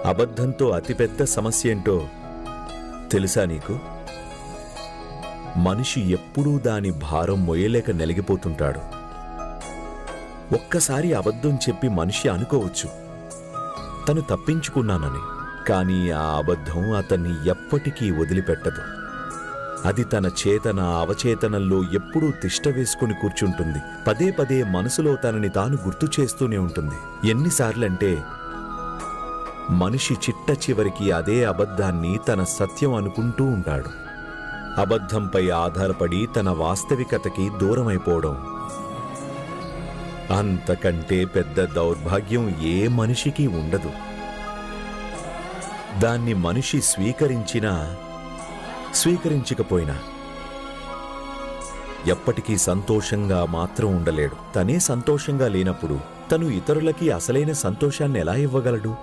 అబద్ధంతో అతిపెద్ద సమస్య ఏంటో తెలుసా నీకు? మనిషి ఎప్పుడూ దాని భారం మొయ్యలేక నలిగిపోతుంటాడు. ఒక్కసారి అబద్ధం చెప్పి మనిషి అనుకోవచ్చు తను తప్పించుకున్నానని, కానీ ఆ అబద్ధం అతన్ని ఎప్పటికీ వదిలిపెట్టదు. అది తన చేతన అవచేతనంలో ఎప్పుడూ తిష్టవేసుకుని కూర్చుంటుంది. పదే పదే మనసులో తనని తాను గుర్తు చేస్తూనే ఉంటుంది. ఎన్నిసార్లంటే మనిషి చిట్ట చివరికి అదే అబద్ధాన్ని తన సత్యం అనుకుంటూ ఉంటాడు. అబద్ధంపై ఆధారపడి తన వాస్తవికతకి దూరమైపోవడం అంతకంటే పెద్ద దౌర్భాగ్యం ఏ మనిషికి ఉండదు. దాన్ని మనిషి స్వీకరించినా స్వీకరించకపోయినా ఎప్పటికీ సంతోషంగా మాత్రం ఉండలేడు. తనే సంతోషంగా లేనప్పుడు తను ఇతరులకి అసలైన సంతోషాన్ని ఎలా ఇవ్వగలడు?